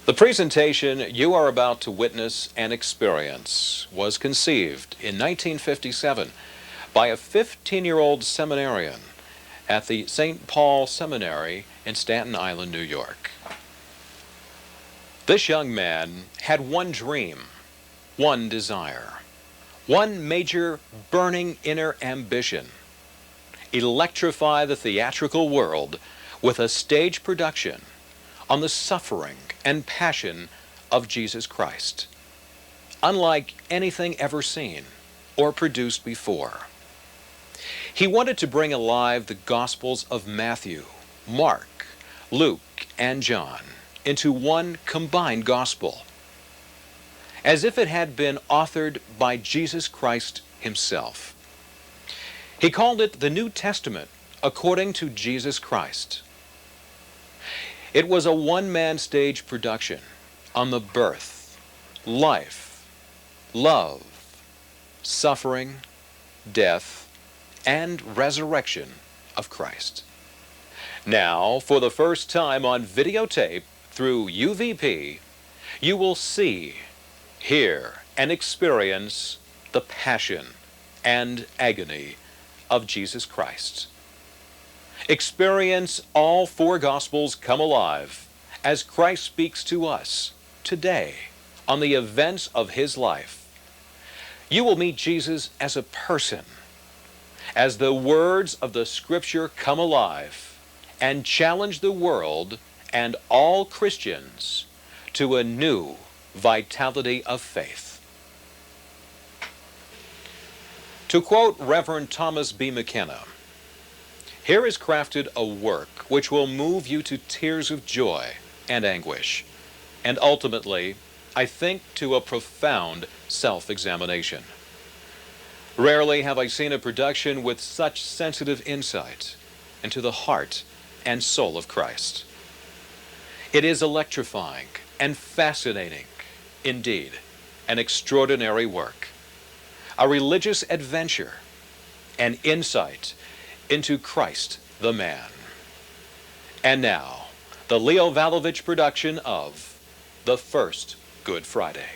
The presentation you are about to witness and experience was conceived in 1957 by a 15-year-old seminarian at the St. Paul Seminary in Staten Island, New York. This young man had one dream, one desire, one major burning inner ambition: electrify the theatrical world with a stage production on the suffering and passion of Jesus Christ, unlike anything ever seen or produced before. He wanted to bring alive the Gospels of Matthew, Mark, Luke, and John into one combined gospel, as if it had been authored by Jesus Christ himself. He called it the New Testament according to Jesus Christ. It was a one-man stage production on the birth, life, love, suffering, death, and resurrection of Christ. Now, for the first time on videotape through UVP, you will see, hear, and experience the passion and agony of Jesus Christ. Experience all four Gospels come alive as Christ speaks to us today on the events of his life. You will meet Jesus as a person, as the words of the Scripture come alive and challenge the world and all Christians to a new vitality of faith. To quote Reverend Thomas B. McKenna, "Here is crafted a work which will move you to tears of joy and anguish, and ultimately, I think, to a profound self-examination. Rarely have I seen a production with such sensitive insight into the heart and soul of Christ. It is electrifying and fascinating, indeed, an extraordinary work, a religious adventure, an insight into Christ the man." And now, the Leo Valovich production of The First Good Friday.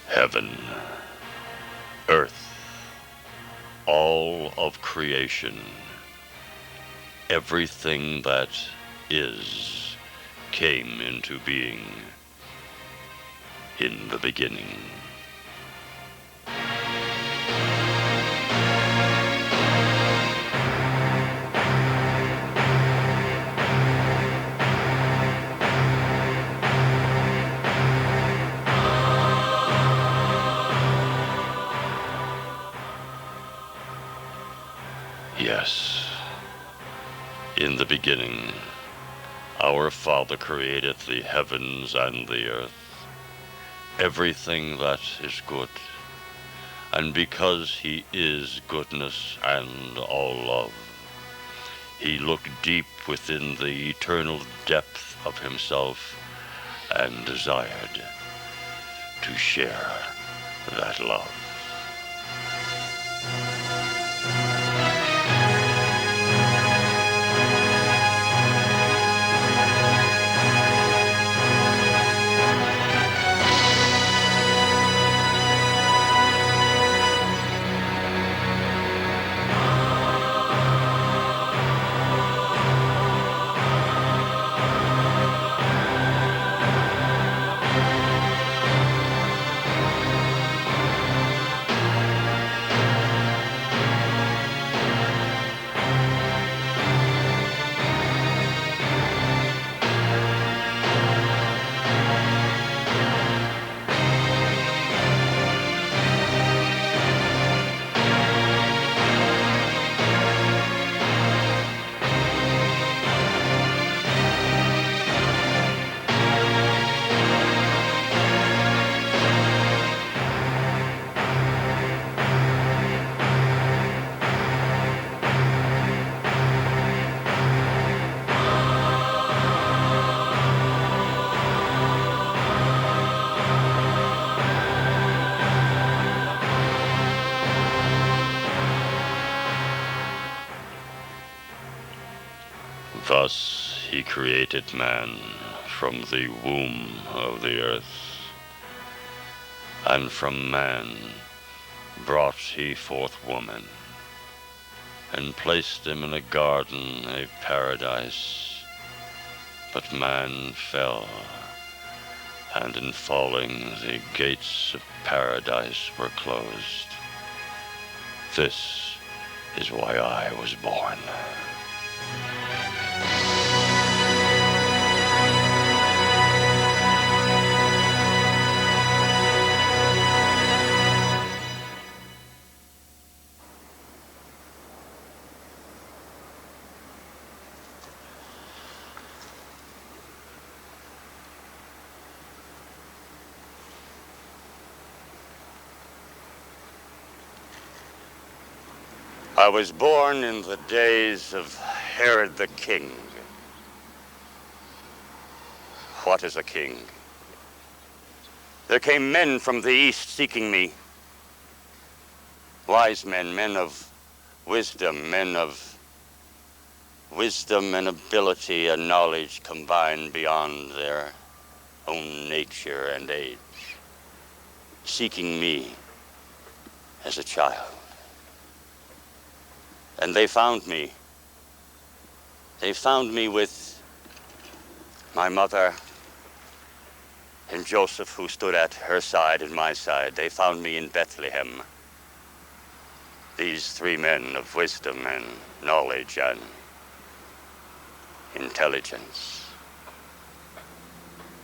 Heaven, earth, all of creation, everything that is, came into being in the beginning. Yes, In the beginning, our Father created the heavens and the earth, everything that is good. And because he is goodness and all love, he looked deep within the eternal depth of himself and desired to share that love. Thus he created man from the womb of the earth, and from man brought he forth woman, and placed him in a garden, a paradise. But man fell, and in falling the gates of paradise were closed. This is why I was born. I was born in the days of Herod the king. What is a king? There came men from the east seeking me. Wise men, men of wisdom and ability and knowledge combined beyond their own nature and age, seeking me as a child. And they found me. They found me with my mother and Joseph, who stood at her side and my side. They found me in Bethlehem. These three men of wisdom and knowledge and intelligence.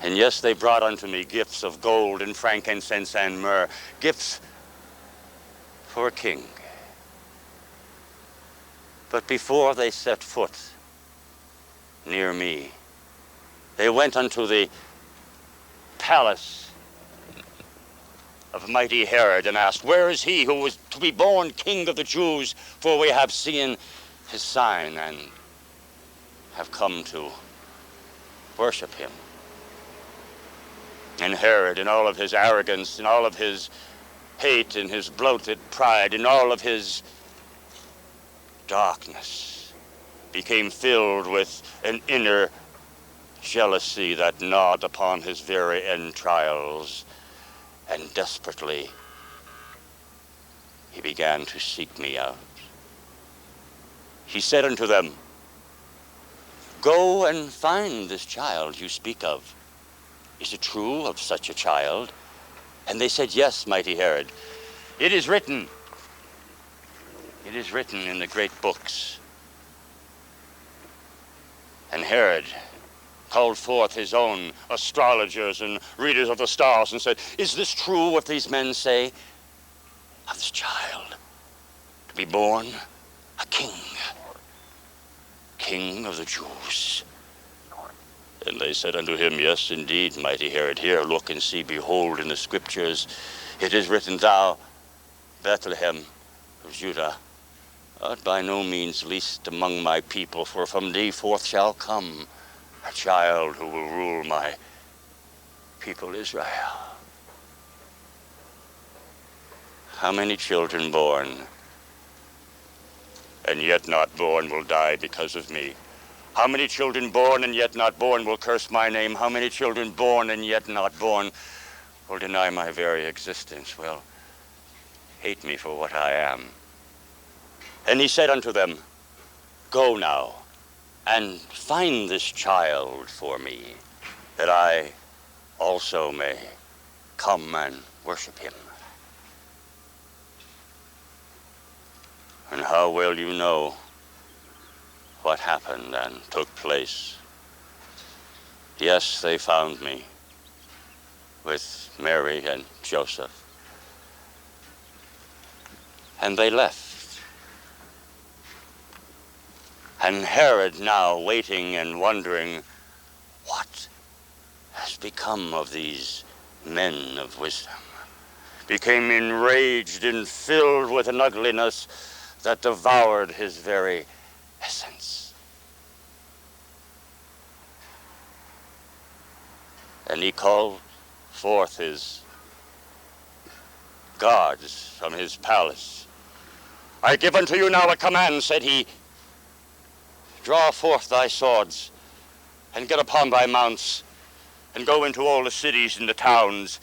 And yes, they brought unto me gifts of gold and frankincense and myrrh, gifts for a king. But before they set foot near me, they went unto the palace of mighty Herod and asked, "Where is he who was to be born king of the Jews? For we have seen his sign and have come to worship him." And Herod, in all of his arrogance, in all of his hate, in his bloated pride, in all of his darkness, became filled with an inner jealousy that gnawed upon his very entrails, and desperately he began to seek me out. He said unto them, "Go and find this child you speak of. Is it true of such a child?" And they said, "Yes, mighty Herod. It is written. It is written in the great books." And Herod called forth his own astrologers and readers of the stars and said, "Is this true what these men say of this child to be born a king, King of the Jews? And they said unto him, Yes, indeed, mighty Herod. Here, look and see, behold, in the scriptures it is written, Thou, Bethlehem of Judah, art by no means least among my people, for from thee forth shall come a child who will rule my people Israel. How many children born and yet not born will die because of me? How many children born and yet not born will curse my name? How many children born and yet not born will deny my very existence, will hate me for what I am? And he said unto them, Go now, and find this child for me, that I also may come and worship him. And how well you know what happened and took place. Yes, they found me with Mary and Joseph, and they left. And Herod, now waiting and wondering, what has become of these men of wisdom, became enraged and filled with an ugliness that devoured his very essence. And he called forth his guards from his palace. I give unto you now a command, said he. Draw forth thy swords, and get upon thy mounts, and go into all the cities and the towns,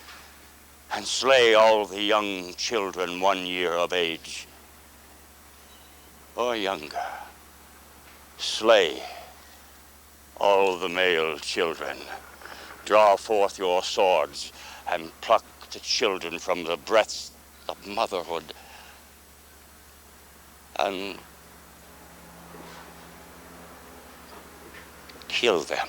and slay all the young children 1 year of age, or younger. Slay all the male children. Draw forth your swords, and pluck the children from the breasts of motherhood, and kill them.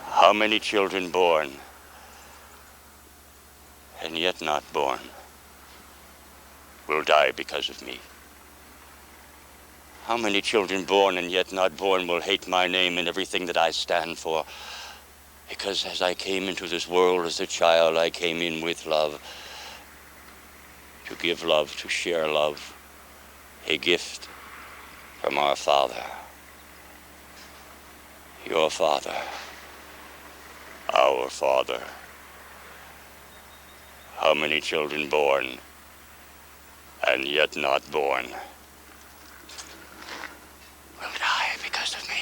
How many children born and yet not born will die because of me? How many children born and yet not born will hate my name and everything that I stand for? Because as I came into this world as a child, I came in with love, to give love, to share love, a gift from our Father, your Father, our Father. How many children born and yet not born will die because of me?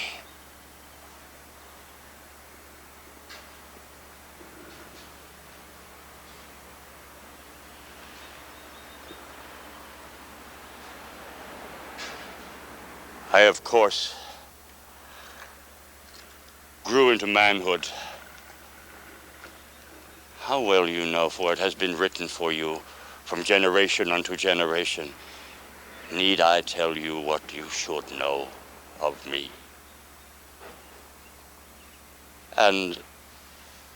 I, of course, grew into manhood. How well you know, for it has been written for you from generation unto generation. Need I tell you what you should know of me? And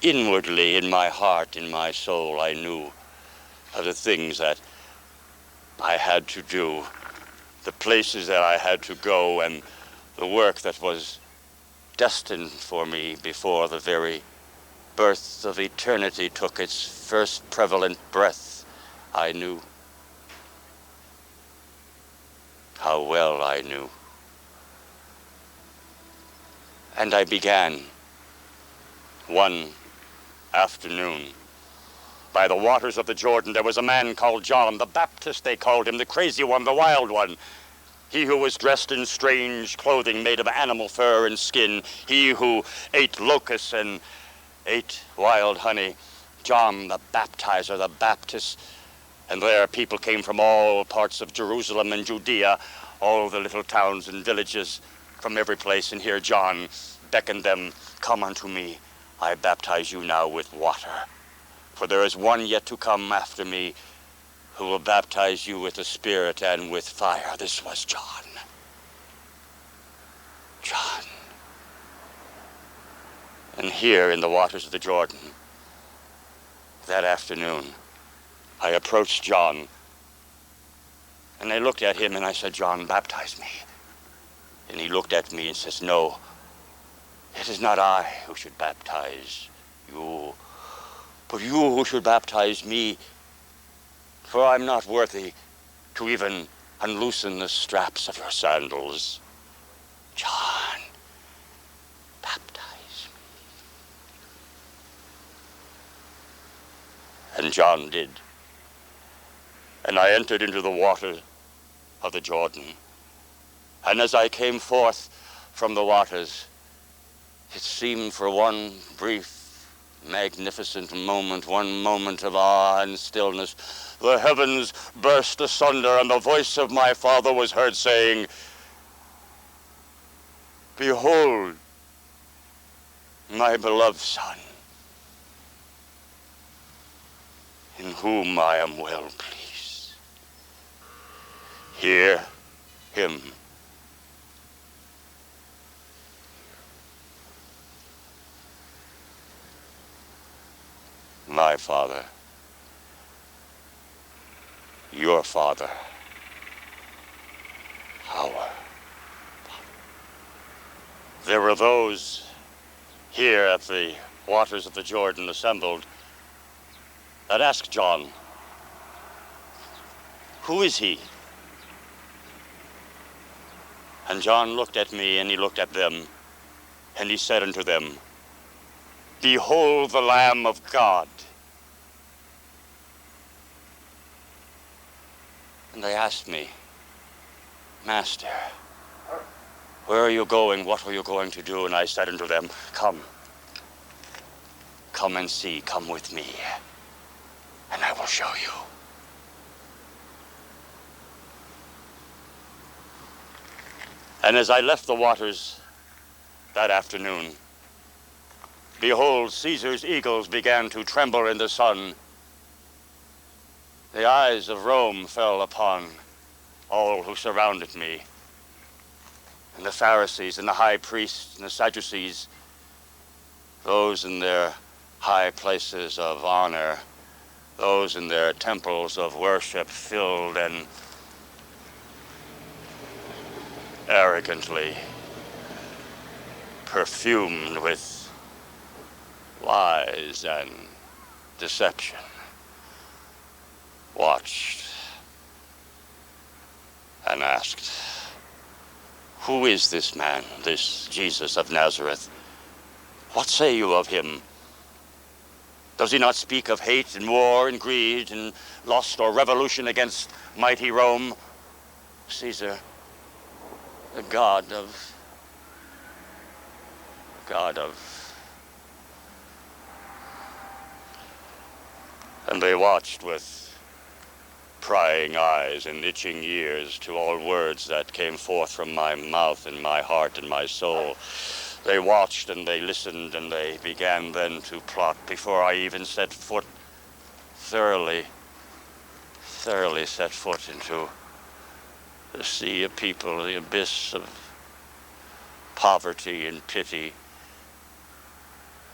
inwardly, in my heart, in my soul, I knew of the things that I had to do, the places that I had to go, and the work that was destined for me before the very birth of eternity took its first prevalent breath. I knew. How well I knew. And I began one afternoon. By the waters of the Jordan, there was a man called John, the Baptist they called him, the crazy one, the wild one. He who was dressed in strange clothing made of animal fur and skin. He who ate locusts and ate wild honey. John the baptizer, the Baptist. And there people came from all parts of Jerusalem and Judea, all the little towns and villages from every place. And here John beckoned them, Come unto me, I baptize you now with water. For there is one yet to come after me, who will baptize you with the Spirit and with fire. This was John. John. And here in the waters of the Jordan, that afternoon, I approached John, and I looked at him and I said, "John, baptize me." And he looked at me and says, "No, it is not I who should baptize you, but you who should baptize me, for I'm not worthy to even unloosen the straps of your sandals. John, baptize me." And John did. And I entered into the water of the Jordan. And as I came forth from the waters, it seemed for one brief, magnificent moment, one moment of awe and stillness, the heavens burst asunder, and the voice of my Father was heard saying, "Behold, my beloved Son, in whom I am well pleased. Hear him." My Father, your Father, our Father. There were those here at the waters of the Jordan assembled that asked John, "Who is he?" And John looked at me and he looked at them, and he said unto them, "Behold the Lamb of God." And they asked me, "Master, where are you going? What are you going to do?" And I said unto them, Come and see, come with me, and I will show you." And as I left the waters that afternoon, behold, Caesar's eagles began to tremble in the sun. The eyes of Rome fell upon all who surrounded me, and the Pharisees and the high priests and the Sadducees, those in their high places of honor, those in their temples of worship, filled and arrogantly perfumed with lies and deception, watched and asked, "Who is this man, this Jesus of Nazareth? What say you of him? Does he not speak of hate and war and greed and lust or revolution against mighty Rome? Caesar, the God of And they watched with prying eyes and itching ears to all words that came forth from my mouth and my heart and my soul. They watched and they listened, and they began then to plot before I even set foot, thoroughly set foot into the sea of people, the abyss of poverty and pity,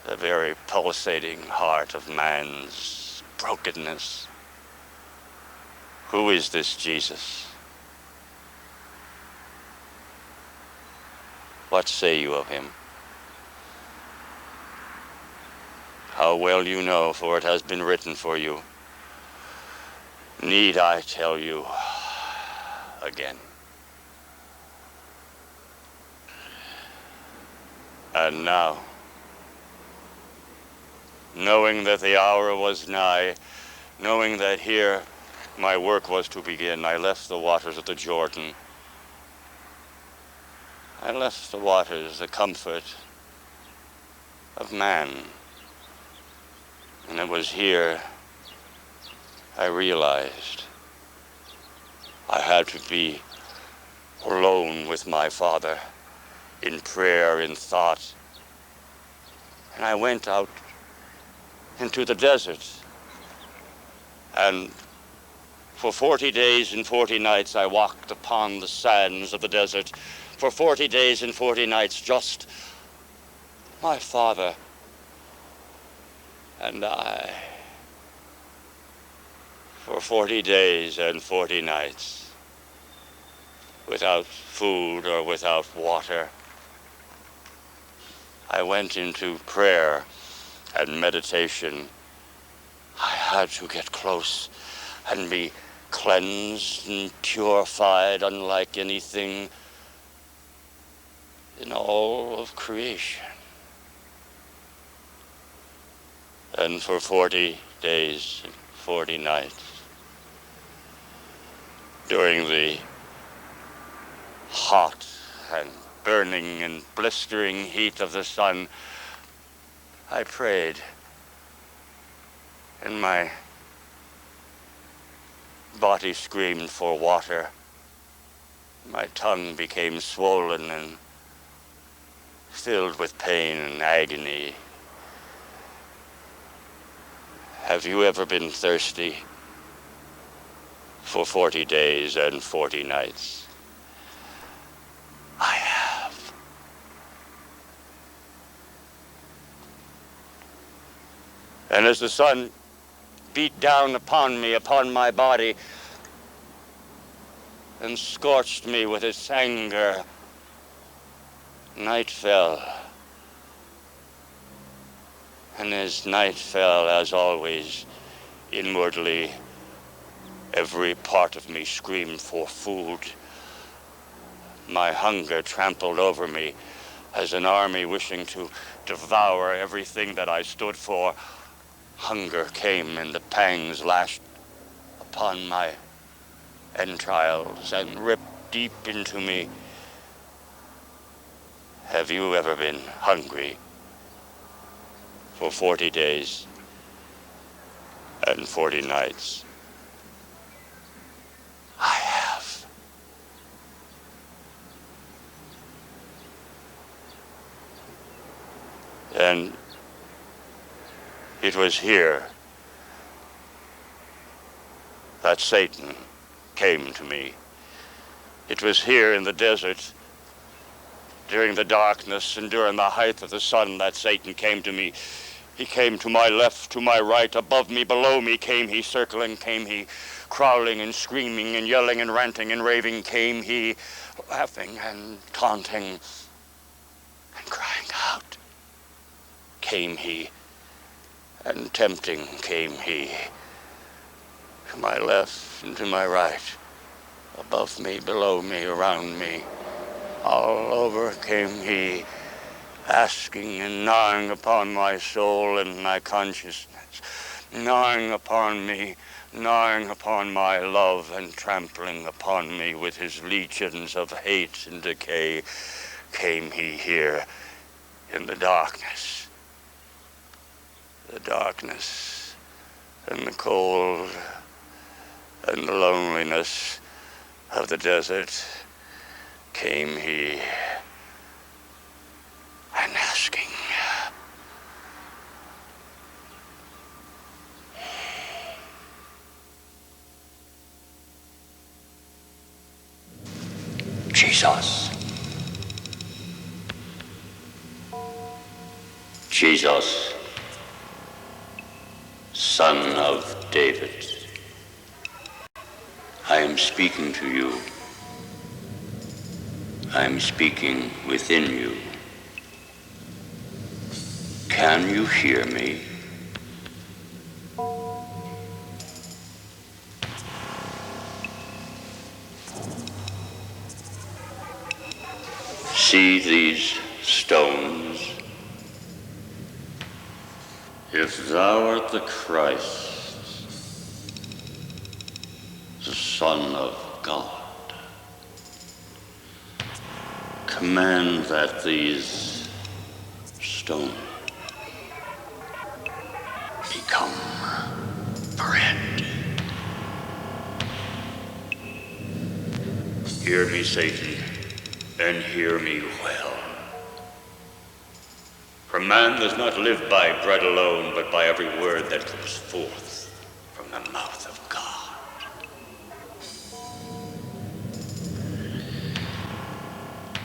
the very pulsating heart of man's brokenness. Who is this Jesus? What say you of him? How well you know, for it has been written for you. Need I tell you again? And now, knowing that the hour was nigh, knowing that here my work was to begin, I left the waters of the Jordan. I left the waters, the comfort of man. And it was here I realized I had to be alone with my Father in prayer, in thought. And I went out into the desert, and for 40 days and 40 nights I walked upon the sands of the desert. For 40 days and 40 nights, just my Father and I. For 40 days and 40 nights, without food or without water, I went into prayer and meditation. I had to get close and be cleansed and purified unlike anything in all of creation. And for 40 days and 40 nights, during the hot and burning and blistering heat of the sun, I prayed, and my body screamed for water. My tongue became swollen and filled with pain and agony. Have you ever been thirsty for 40 days and 40 nights? I have. And as the sun beat down upon me, upon my body, and scorched me with its anger, night fell. And as night fell, as always, inwardly, every part of me screamed for food. My hunger trampled over me as an army wishing to devour everything that I stood for. Hunger came, and the pangs lashed upon my entrails and ripped deep into me. Have you ever been hungry for 40 days and 40 nights? I have. And it was here that Satan came to me. It was here in the desert, during the darkness and during the height of the sun, that Satan came to me. He came to my left, to my right, above me, below me came he, circling came he, crawling and screaming and yelling and ranting and raving came he, laughing and taunting and crying out came he, and tempting came he, to my left and to my right, above me, below me, around me, all over came he, asking and gnawing upon my soul and my consciousness, gnawing upon me, gnawing upon my love, and trampling upon me with his legions of hate and decay. Came he here in the darkness and the cold and the loneliness of the desert. Came he and asking, Jesus, Jesus, Son of David, I am speaking to you. I am speaking within you. Can you hear me? See these stones? If thou art the Christ, the Son of God, command that these stones become bread. Hear me, Satan, and hear me well. For man does not live by bread alone, but by every word that comes forth from the mouth of God.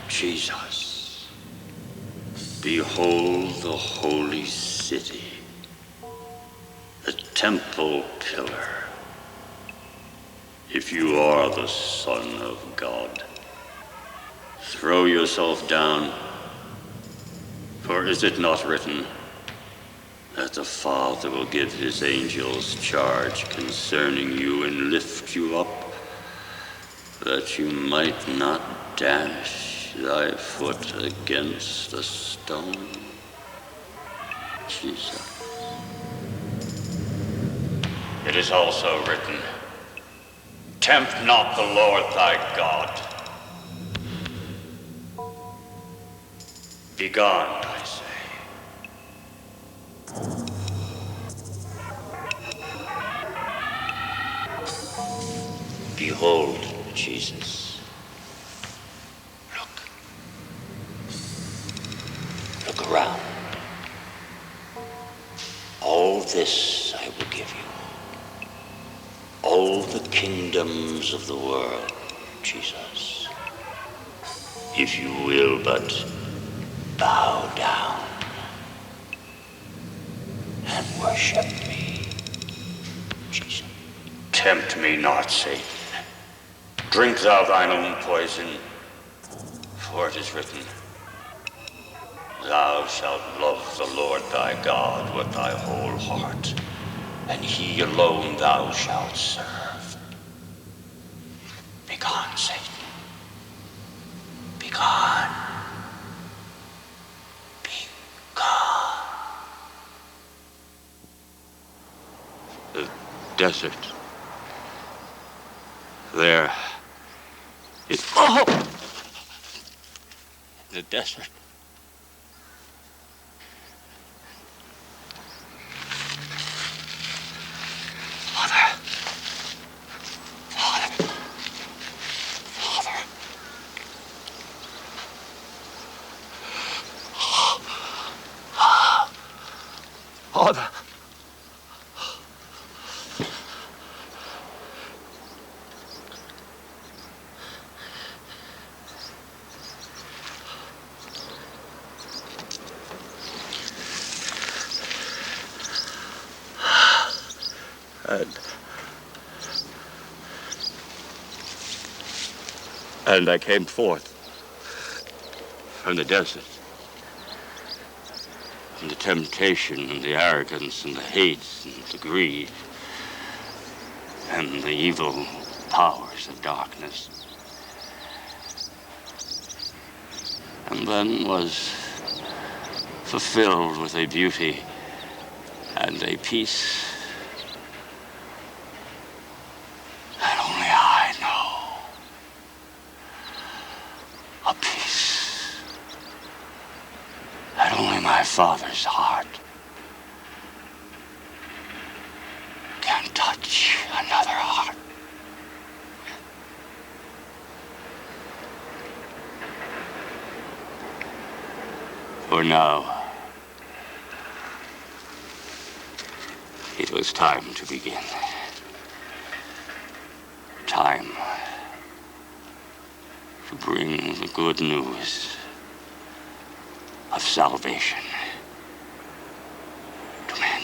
Jesus, behold the holy city, the temple pillar, If you are the Son of God, throw yourself down, for is it not written that the Father will give his angels charge concerning you and lift you up, that you might not dash thy foot against a stone? Jesus. It is also written, tempt not the Lord thy God. Begone, I say. Behold, Jesus. Look around. All this I will give you. All the kingdoms of the world, Jesus. If you will but bow down and worship me, Jesus. Tempt me not, Satan. Drink thou thine own poison, for it is written, thou shalt love the Lord thy God with thy whole heart, and he alone thou shalt serve. Begone, Satan. Begone. Begone. The desert. There. The desert. Father. And I came forth from the desert, from the temptation and the arrogance and the hate and the greed and the evil powers of darkness. And then was fulfilled with a beauty and a peace that only I know. A peace that only my Father's heart can touch another heart. For now, it was time to begin. Time to bring the good news of salvation to men.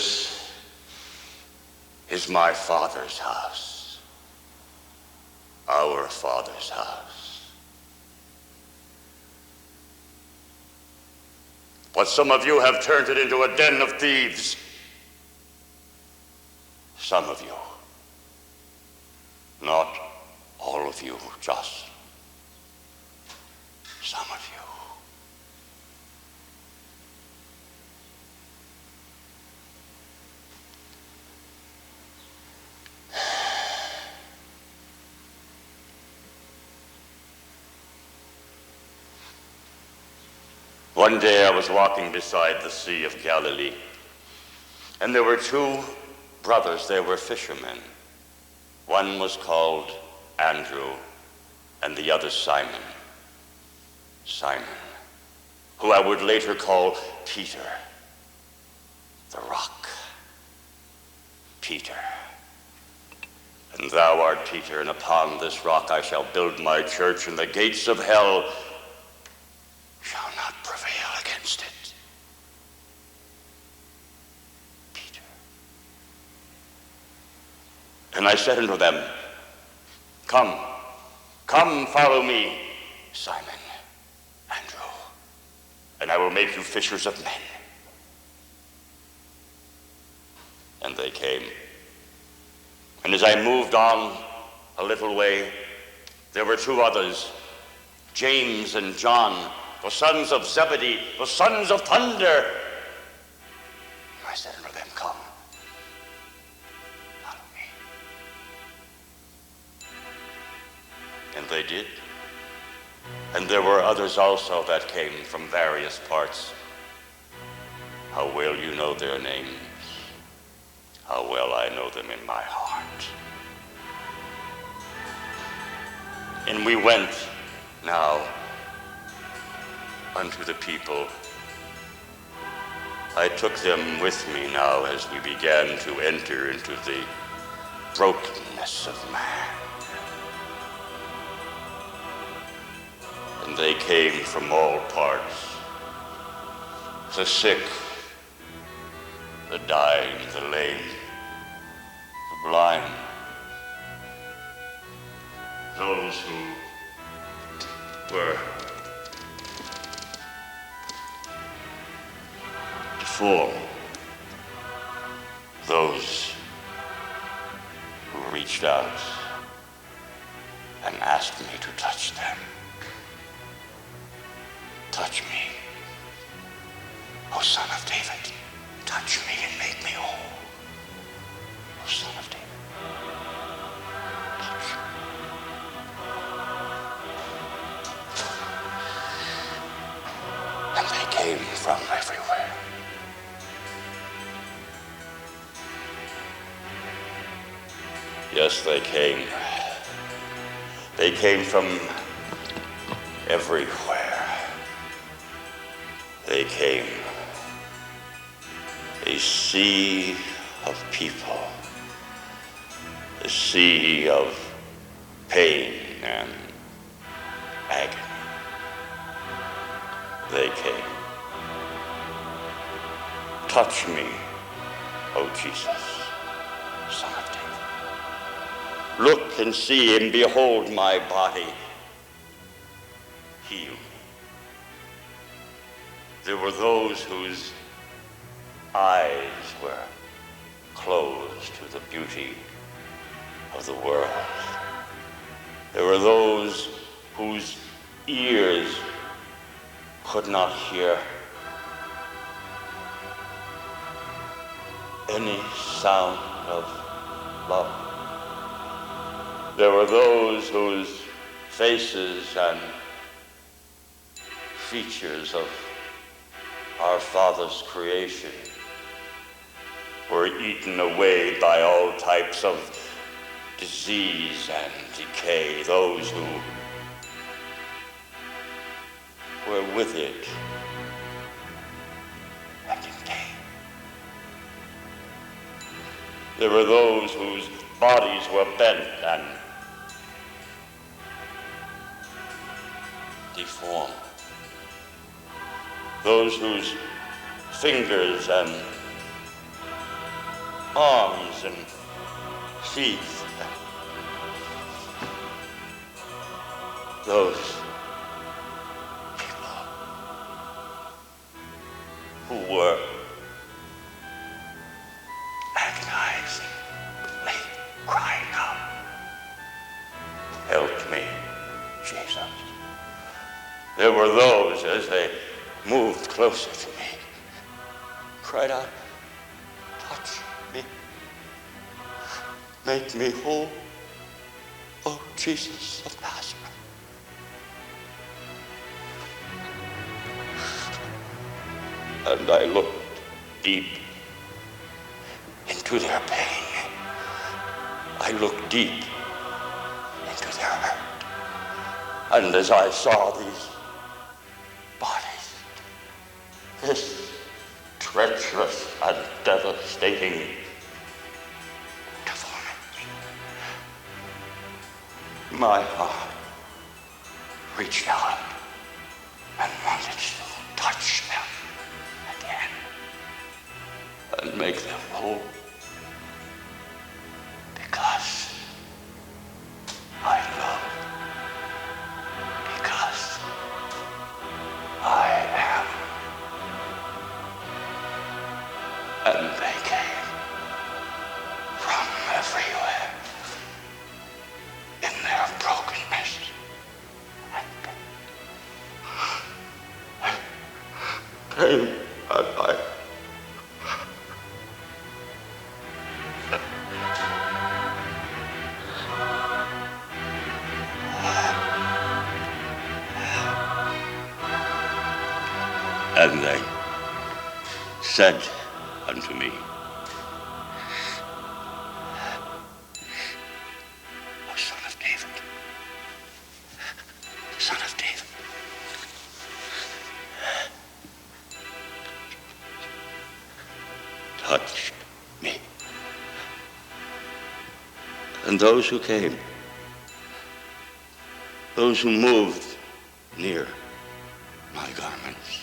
This is my Father's house, our Father's house. But some of you have turned it into a den of thieves. Some of you. Not all of you, just some of you. One day I was walking beside the Sea of Galilee, and there were two brothers. They were fishermen. One was called Andrew, and the other Simon. Simon, who I would later call Peter, the rock. Peter. And thou art Peter, and upon this rock I shall build my church, and the gates of hell shall not prevail against it. Peter. And I said unto them, Come, follow me, Simon, Andrew, and I will make you fishers of men. And they came. And as I moved on a little way, there were two others, James and John, the sons of Zebedee, the sons of thunder. And I said unto them, Come, follow me. And they did. And there were others also that came from various parts. How well you know their names. How well I know them in my heart. And we went now unto the people. I took them with me now as we began to enter into the brokenness of man. And they came from all parts. The sick, the dying, the lame, the blind, those who were deformed, those who reached out and asked me to touch them. Touch me, O Son of David. Touch me and make me whole, O Son of David. Touch me. And they came from everywhere. Yes, they came. They came from everywhere. They came. A sea of people, a sea of pain and agony. They came. Touch me, O Jesus, Son of David. Look and see and behold my body. Heal me. There were those whose eyes were closed to the beauty of the world. There were those whose ears could not hear any sound of love. There were those whose faces and features of our Father's creation were eaten away by all types of disease and decay. Those who were withered and in pain. There were those whose bodies were bent and deformed. Those whose fingers and arms and feet. Those people who were agonizingly crying out, "Help me, Jesus." There were those, as they moved closer to me, cried out, "Touch me. Make me whole, oh Jesus of Nazareth." And I looked deep into their pain. I looked deep into their hurt. And as I saw these bodies, this treacherous and devastating deformity, my heart reached out and wanted to touch them again and make them whole, because I love, because I am. And they came from everywhere in their brokenness and came, and I and they said unto me, "O Son of David, Son of David, touch me." And those who came, those who moved near my garments,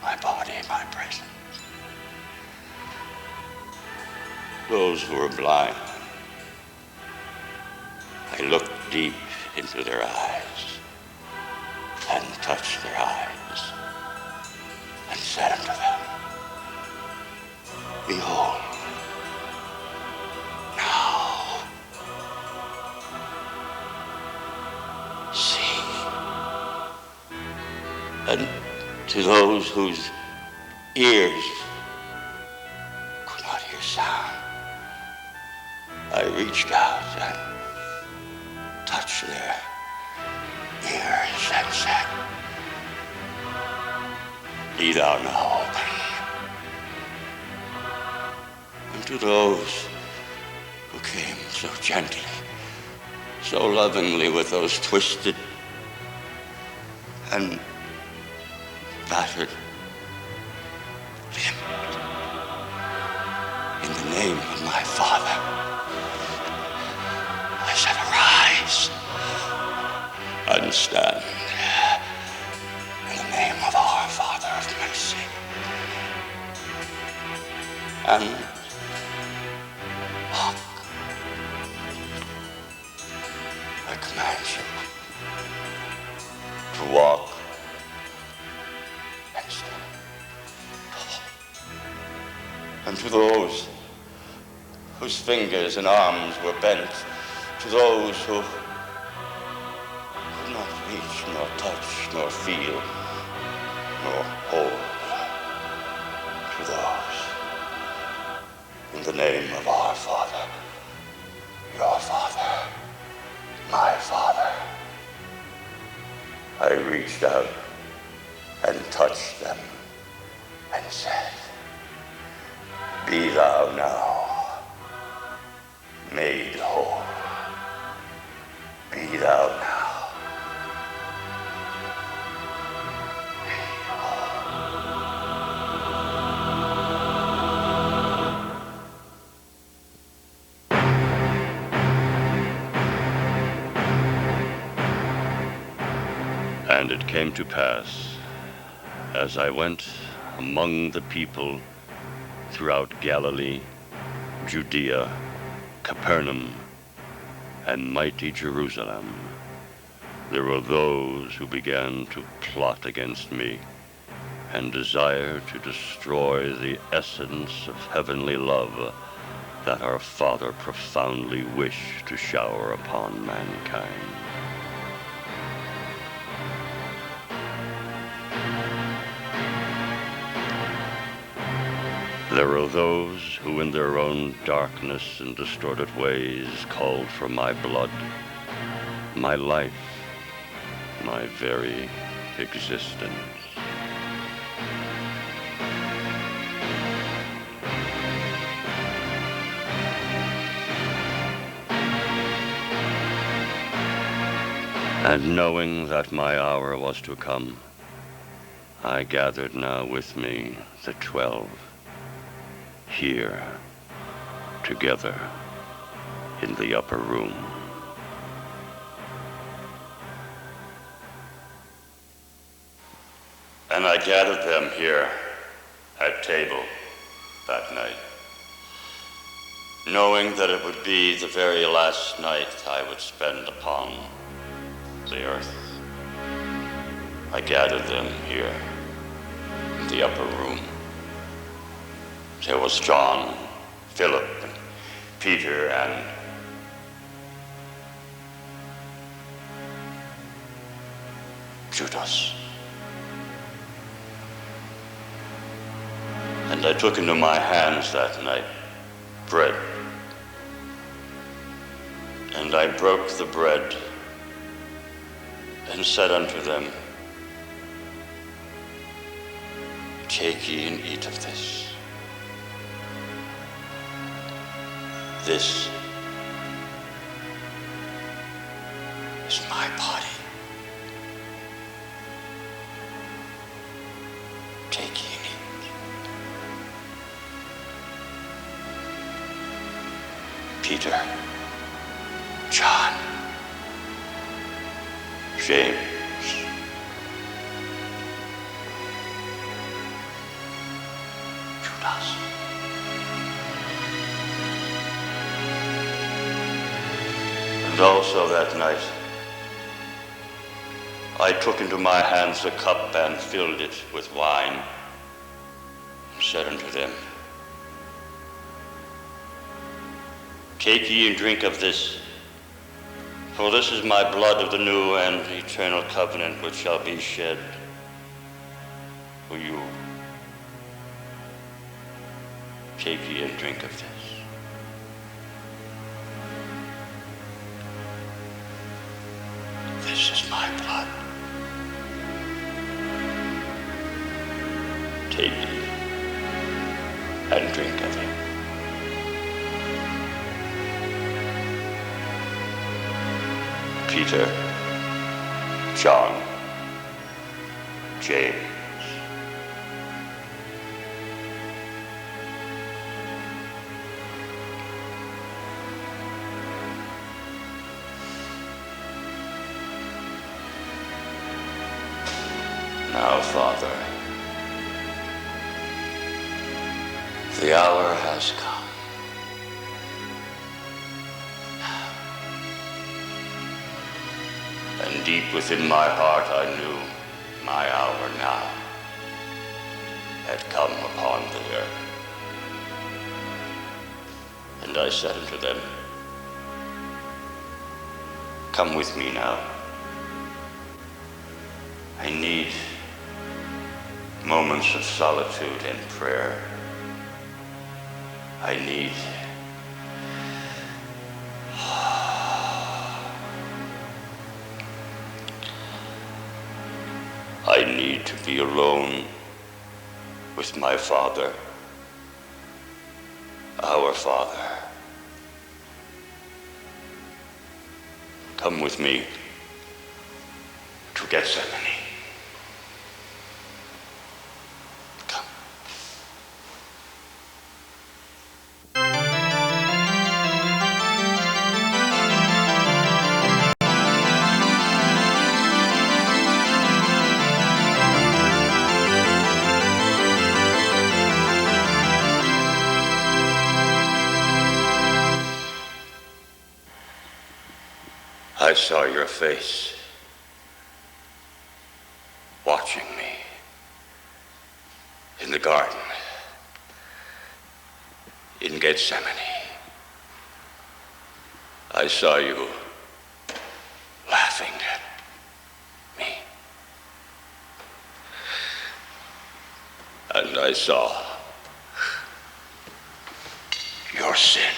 my body, my presence, those who were blind, I looked deep into their eyes and touched their eyes and said unto them, "Behold, now see." And to those whose ears could not hear sound, I reached out and touched their ears and said, "Be thou now open." And to those who came so gently, so lovingly with those twisted and battered limbs, in the name of my Father, I said, "Arise and stand in the name of our Father of mercy, and walk." I command you to walk and stand. And to those whose fingers and arms were bent, to those who could not reach, nor touch, nor feel, nor hold, to those, in the name of our Father, your Father, my Father, I reached out and touched them and said, "Be thou now made whole. Be thou now made whole." And it came to pass, as I went among the people throughout Galilee, Judea, Capernaum, and mighty Jerusalem, there were those who began to plot against me and desire to destroy the essence of heavenly love that our Father profoundly wished to shower upon mankind. There are those who in their own darkness and distorted ways called for my blood, my life, my very existence. And knowing that my hour was to come, I gathered now with me the 12, here, together, in the upper room. And I gathered them here at table that night, knowing that it would be the very last night I would spend upon the earth. I gathered them here in the upper room. There was John, Philip, and Peter, and Judas. And I took into my hands that night bread. And I broke the bread and said unto them, Take ye and eat of this. This is my body. Take ye and eat. Peter, John, James, Judas. And also that night, I took into my hands a cup and filled it with wine, and said unto them, Take ye and drink of this, for this is my blood of the new and eternal covenant, which shall be shed for you. Take ye and drink of this. This is my blood. Take ye and drink of it. Peter, John, James. Now, Father, the hour has come. And deep within my heart I knew my hour now had come upon the earth. And I said unto them, Come with me now. I need moments of solitude and prayer. I need to be alone with my Father, our Father. Come with me to Gethsemane. Come. I saw your face watching me in the garden, in Gethsemane. I saw you laughing at me. And I saw your sin.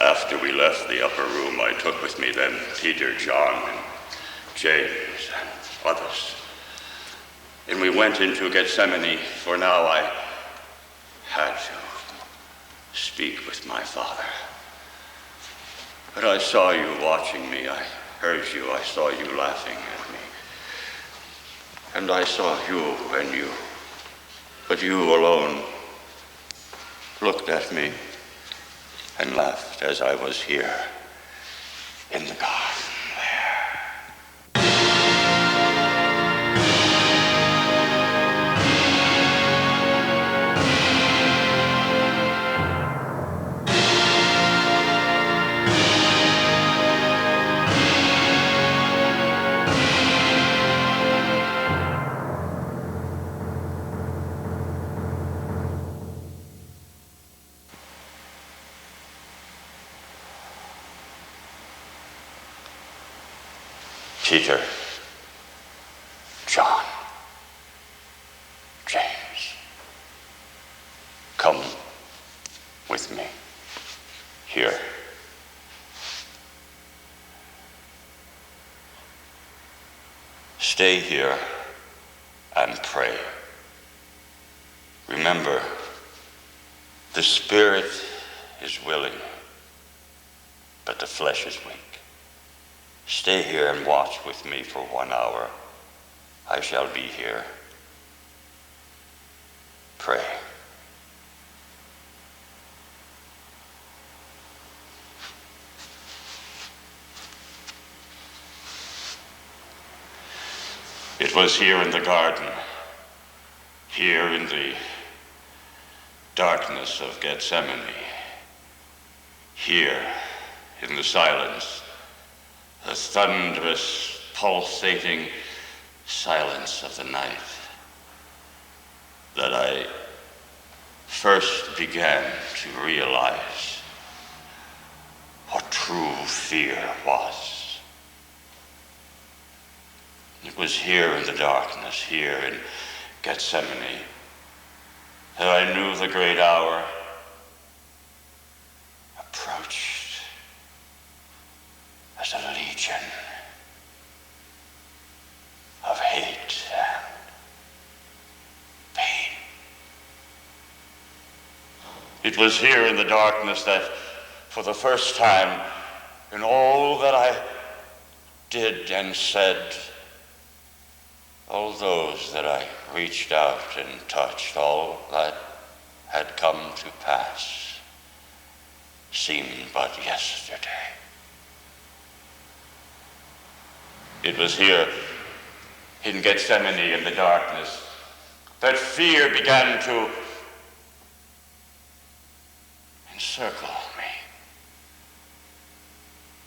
After we left the upper room, I took with me then Peter, John, and James, and others. And we went into Gethsemane, for now I had to speak with my Father. But I saw you watching me, I heard you, I saw you laughing at me. And I saw you and you, but you alone looked at me and laughed as I was here in the garden there. Peter, John, James, come with me here. Stay here and pray. Remember, the spirit is willing, but the flesh is weak. Stay here and watch with me for 1 hour. I shall be here. Pray. It was here in the garden, here in the darkness of Gethsemane, here in the silence, the thunderous, pulsating silence of the night, that I first began to realize what true fear was. It was here in the darkness, here in Gethsemane, that I knew the great hour approached. As a legion of hate and pain. It was here in the darkness that, for the first time in all that I did and said, all those that I reached out and touched, all that had come to pass, seemed but yesterday. It was here in Gethsemane in the darkness that fear began to encircle me.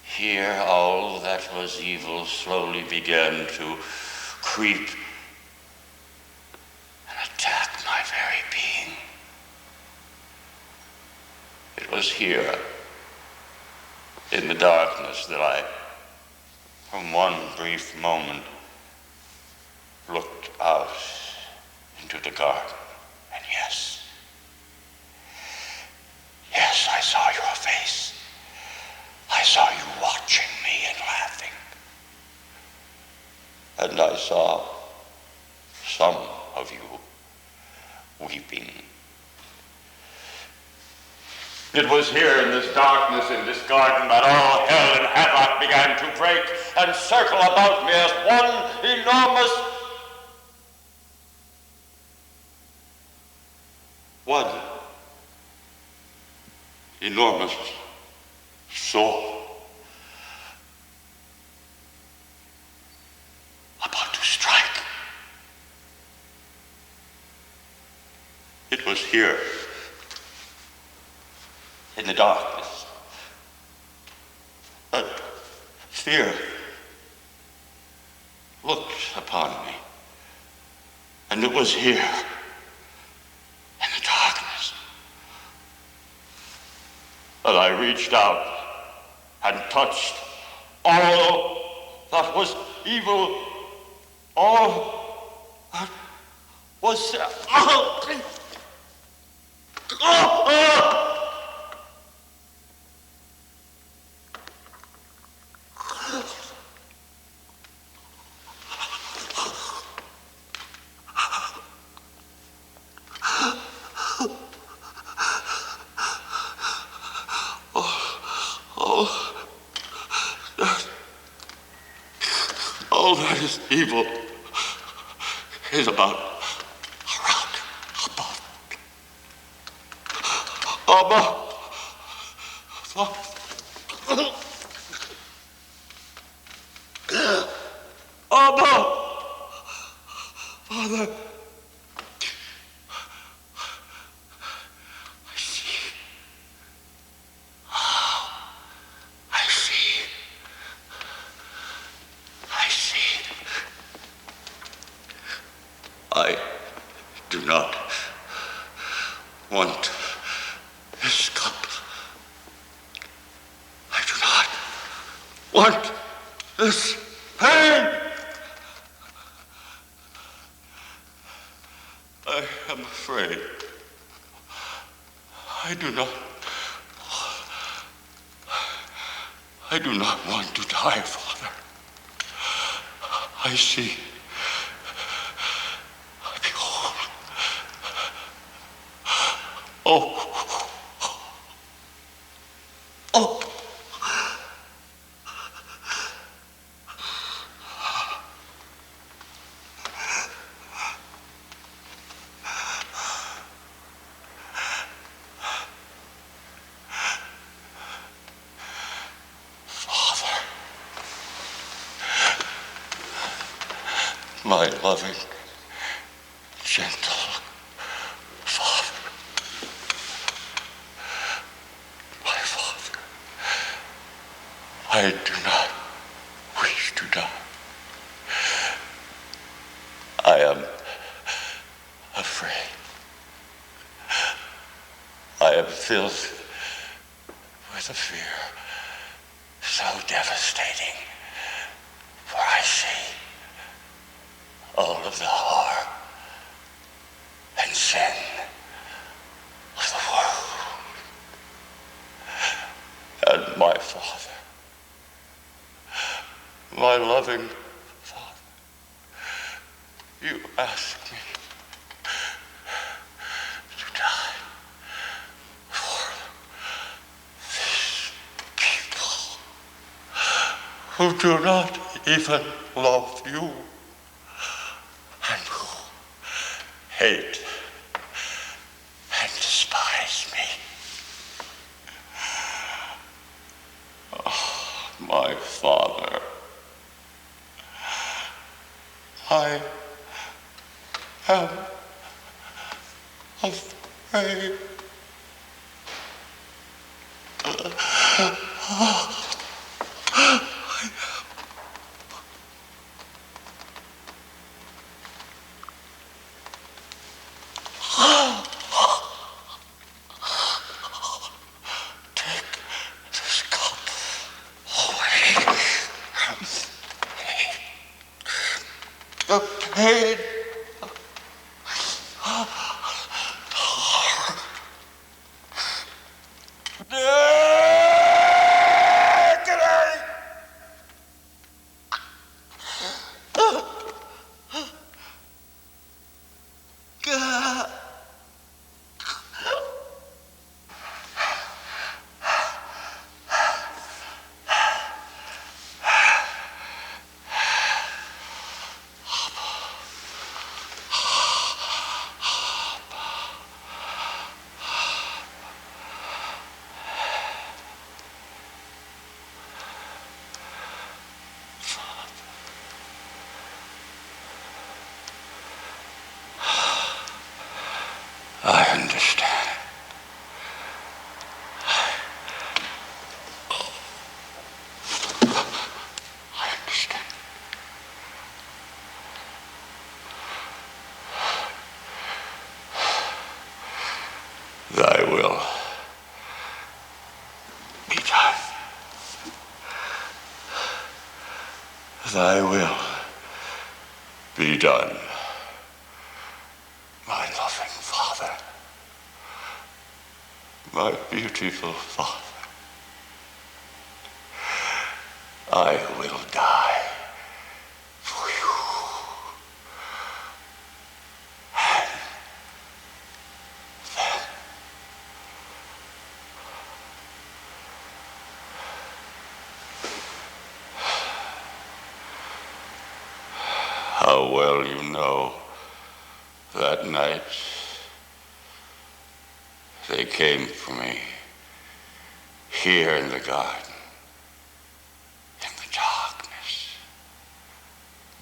Here all that was evil slowly began to creep and attack my very being. It was here in the darkness that I, from one brief moment, looked out into the garden, and yes, I saw your face. I saw you watching me and laughing. And I saw some of you weeping. It was here in this darkness, in this garden, that all hell and havoc began to break and circle about me as one enormous soul about to strike. was here, in the darkness. A fear looked upon me, and it was here, in the darkness, that I reached out and touched all that was evil, all that was all that is evil is about around, above, Father, I see. I see. I see. I do not want this cup. I do not want this pain. I am afraid. I do not want to die, Father. I see. Behold. Oh. Oh. My loving, gentle Father, my Father, I do not wish to die. I am afraid. I am filled with a fear so devastating, for I see all of the harm and sin of the world. And my Father, my loving Father, you ask me to die for these people who do not even love you, and who hate and despise me. Oh, my Father, I am afraid. The pain. understand. I understand. Thy will be done. Thy will be done, my loving Father, my beautiful Father. I will die for you. And then how well you know that night they came for me here in the garden, in the darkness.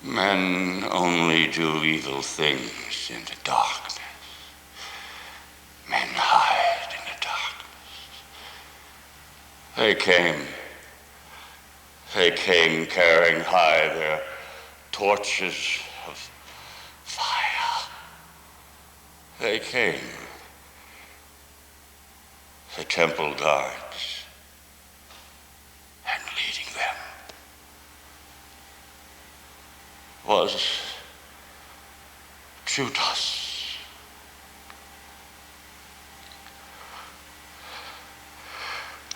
Men only do evil things in the darkness. Men hide in the darkness. They came carrying high their torches of fire. They came, the temple guards, and leading them was Judas.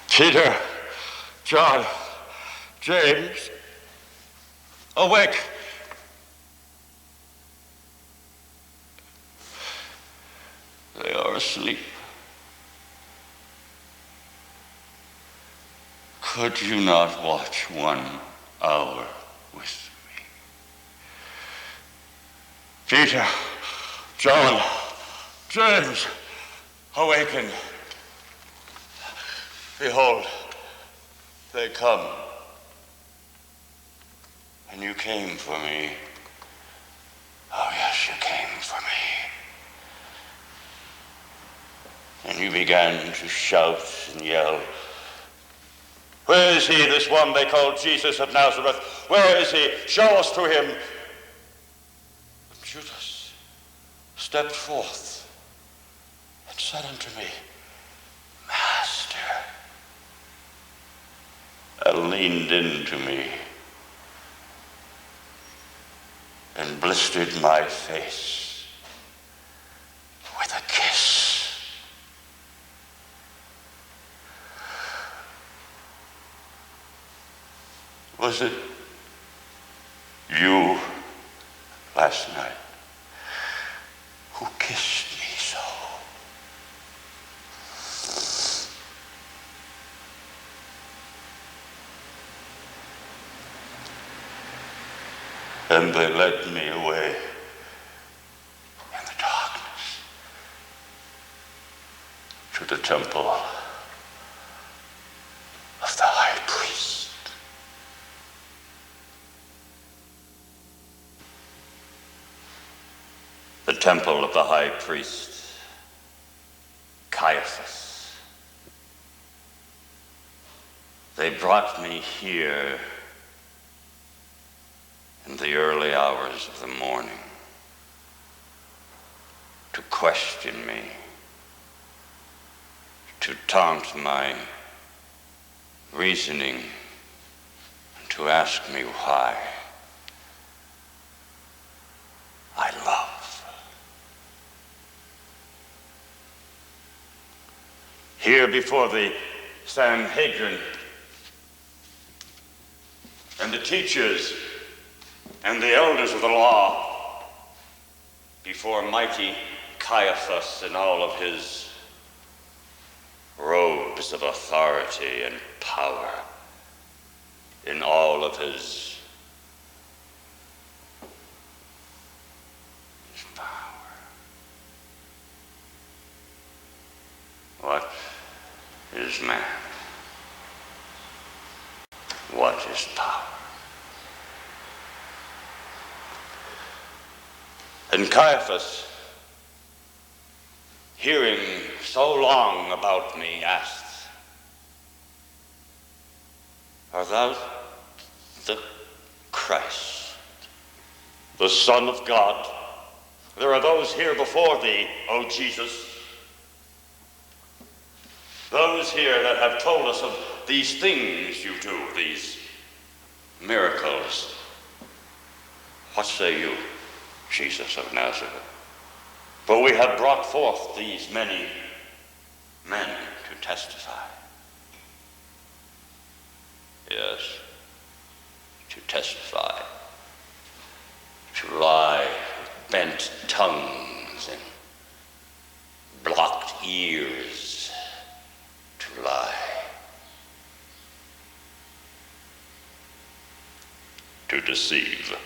Peter, John, James, awake. They are asleep. Could you not watch 1 hour with me? Peter, John, James, awaken. Behold, they come. And you came for me. Oh, yes, you came for me. And you began to shout and yell, "Where is he, this one they call Jesus of Nazareth? Where is he? Show us to him." And Judas stepped forth and said unto me, "Master," and leaned into me and blistered my face with a kiss. Was it you last night who kissed me so? And they led me away in the darkness to the temple of the high priest. The temple of the high priest, Caiaphas. They brought me here in the early hours of the morning to question me, to taunt my reasoning, and to ask me why I love. Here before the Sanhedrin and the teachers and the elders of the law, before mighty Caiaphas and all of his robes of authority and power, in all of his power. What is man? What is power? And Caiaphas, hearing so long about me, asked, "Art thou the Christ, the Son of God?" There are those here before thee, O Jesus, those here that have told us of these things you do, these miracles. What say you, Jesus of Nazareth? For we have brought forth these many men to testify. Yes, to testify, to lie with bent tongues and blocked ears, to lie, to deceive.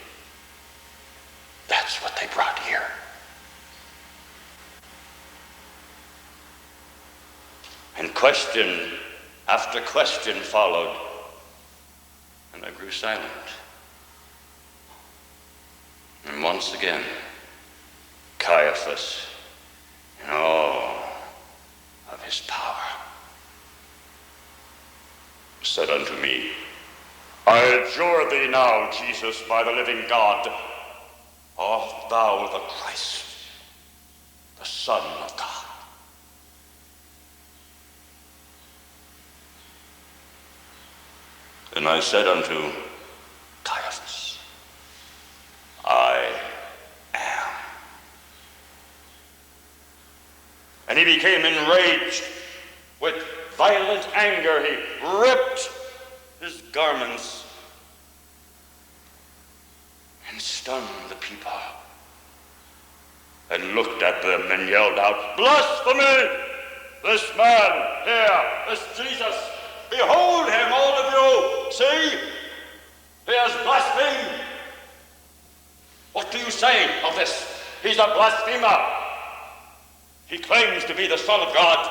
That's what they brought here. And question after question followed, and I grew silent. And once again, Caiaphas, in all of his power, said unto me, "I adjure thee now, Jesus, by the living God, art thou the Christ, the Son of God?" And I said unto Caiaphas, "I am." And he became enraged with violent anger. He ripped his garments and stunned the people and looked at them and yelled out, "Blasphemy! This man here, this Jesus, behold him, all of you! See, he has blasphemed. What do you say of this? He's a blasphemer. He claims to be the Son of God.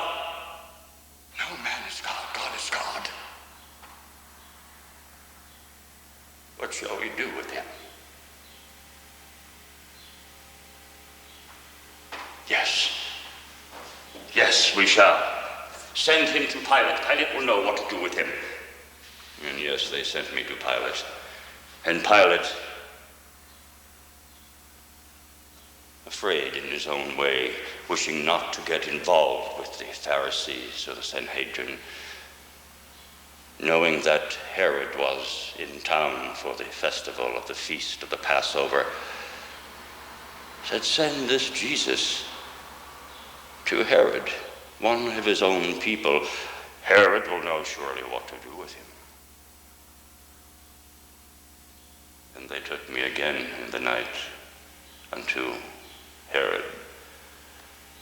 No man is God, God is God. What shall we do with him?" Yes, we shall. Send him to Pilate. Pilate will know what to do with him. And yes, they sent me to Pilate. And Pilate, afraid in his own way, wishing not to get involved with the Pharisees or the Sanhedrin, knowing that Herod was in town for the festival of the feast of the Passover, said, "Send this Jesus to Herod, one of his own people. Herod will know surely what to do with him." And they took me again in the night unto Herod.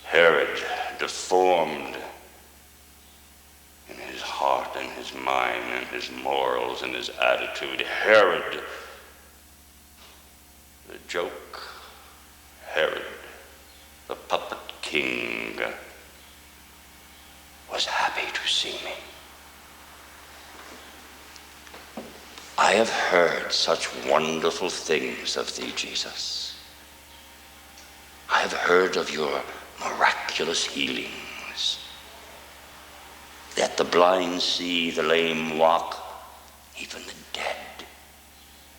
Herod, deformed in his heart and his mind and his morals and his attitude. Herod, the joke. Herod, the puppet king, was happy to see me. "I have heard such wonderful things of thee, Jesus. I have heard of your miraculous healings, that the blind see, the lame walk, even the dead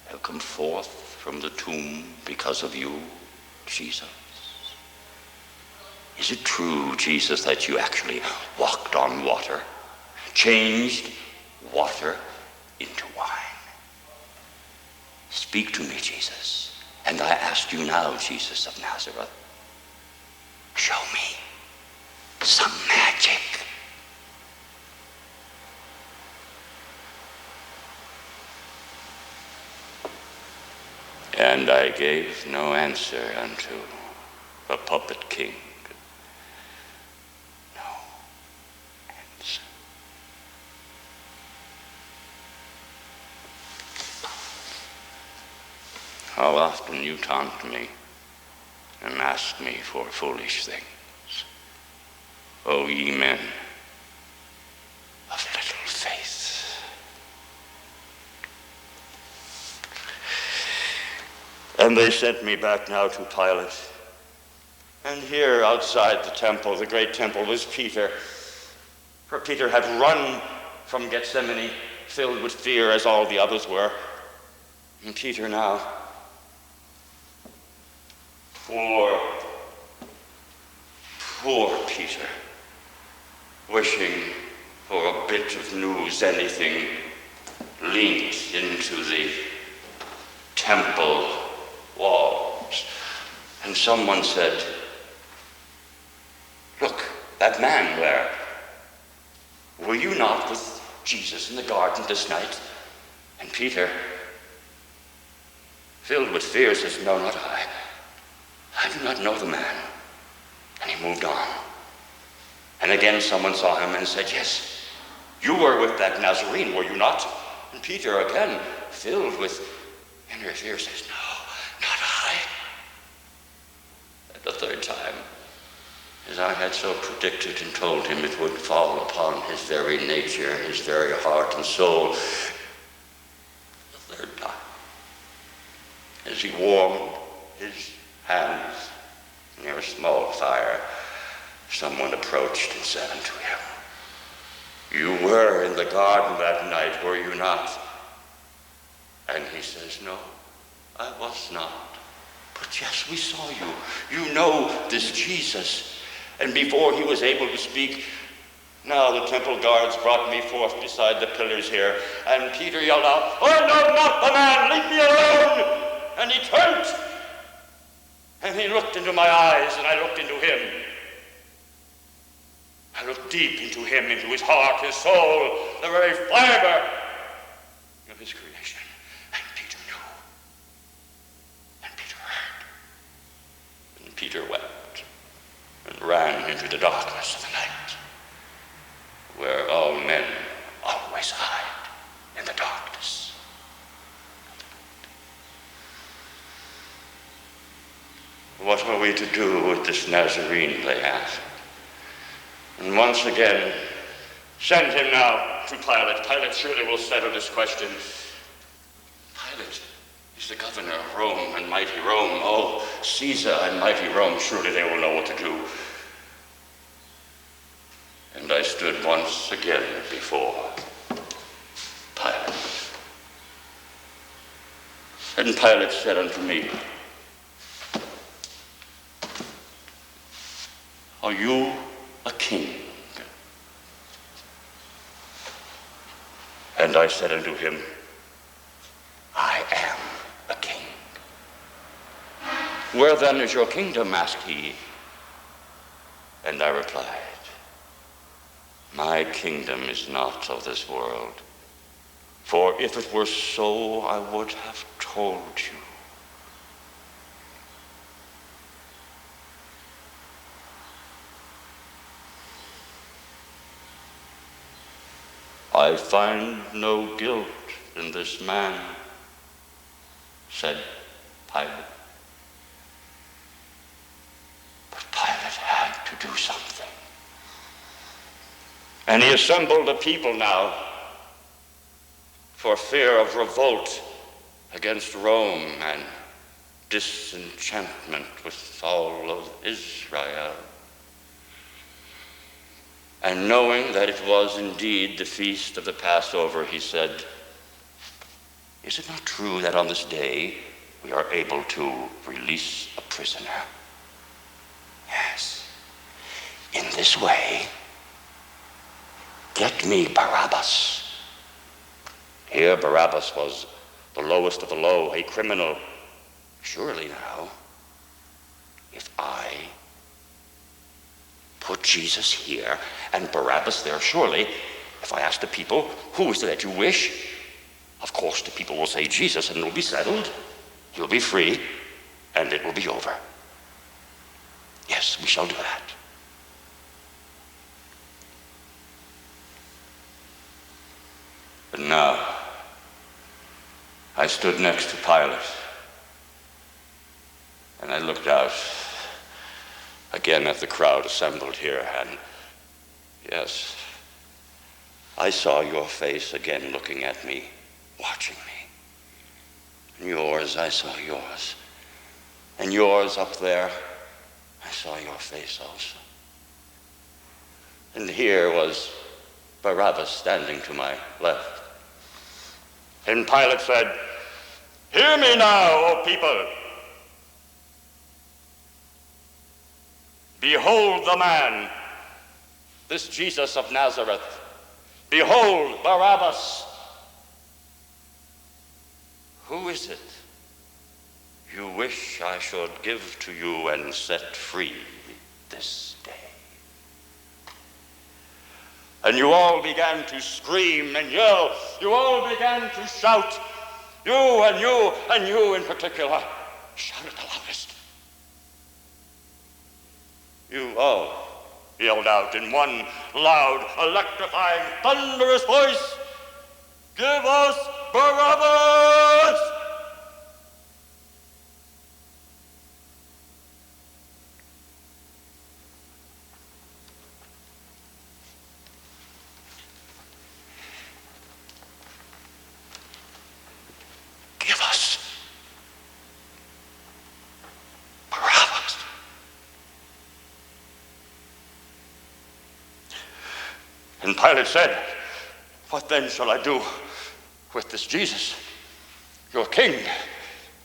have come forth from the tomb because of you, Jesus. Is it true, Jesus, that you actually walked on water, changed water into wine? Speak to me, Jesus. And I ask you now, Jesus of Nazareth, show me some magic." And I gave no answer unto the puppet king. How often you taunt me and ask me for foolish things, O ye men of little faith. And they sent me back now to Pilate, And here outside the temple, the great temple, was Peter. For Peter had run from Gethsemane, filled with fear as all the others were. And Peter now, poor Peter, wishing for a bit of news, anything, leaned into the temple walls. And someone said, "Look, that man there. Were you not with Jesus in the garden this night?" And Peter, filled with fear, says, "No, not I. I do not know the man." And he moved on. And again someone saw him and said, "Yes, you were with that Nazarene, were you not?" And Peter, again, filled with inner fear, says, "No, not I." And the third time, as I had so predicted and told him it would fall upon his very nature, his very heart and soul, the third time, as he warmed his hands near a small fire, someone approached and said unto him, "You were in the garden that night, were you not?" And he says, "No, I was not. But yes, we saw you. You know this Jesus." And before he was able to speak, now the temple guards brought me forth beside the pillars here, and Peter yelled out, "I know not the man, leave me alone!" And he turned, and he looked into my eyes, and I looked into him. I looked deep into him, into his heart, his soul, the very fiber of his creation. And Peter knew. And Peter heard. And Peter wept and ran into the darkness of the night, where all men always hide in the darkness. What are we to do with this Nazarene, they asked. And once again, send him now to Pilate. Pilate surely will settle this question. Pilate is the governor of Rome and mighty Rome. Oh, Caesar and mighty Rome, surely they will know what to do. And I stood once again before Pilate. And Pilate said unto me, "Are you a king?" And I said unto him, "I am a king." "Where then is your kingdom?" asked he. And I replied, "My kingdom is not of this world. For if it were so, I would have told you." "I find no guilt in this man," said Pilate. But Pilate had to do something. And he assembled the people now for fear of revolt against Rome and disenchantment with all of Israel. And knowing that it was indeed the feast of the Passover, he said, "Is it not true that on this day we are able to release a prisoner?" "Yes. In this way, get me Barabbas." Here Barabbas was the lowest of the low, a criminal. Surely now, if I put Jesus here and Barabbas there, surely, if I ask the people, "Who is it that you wish?" Of course the people will say Jesus, and it will be settled. You'll be free, and it will be over. Yes, we shall do that. But now, I stood next to Pilate, and I looked out again at the crowd assembled here, and yes, I saw your face again looking at me, watching me. And yours, I saw yours. And yours up there, I saw your face also. And here was Barabbas standing to my left. And Pilate said, "Hear me now, O people. Behold the man, this Jesus of Nazareth. Behold Barabbas. Who is it you wish I should give to you and set free this day?" And you all began to scream and yell. You all began to shout. You and you and you in particular shouted the loudest. You all yelled out in one loud, electrifying, thunderous voice, "Give us Barabbas!" Give us Barabbas. And Pilate said, "What then shall I do with this Jesus, your king?"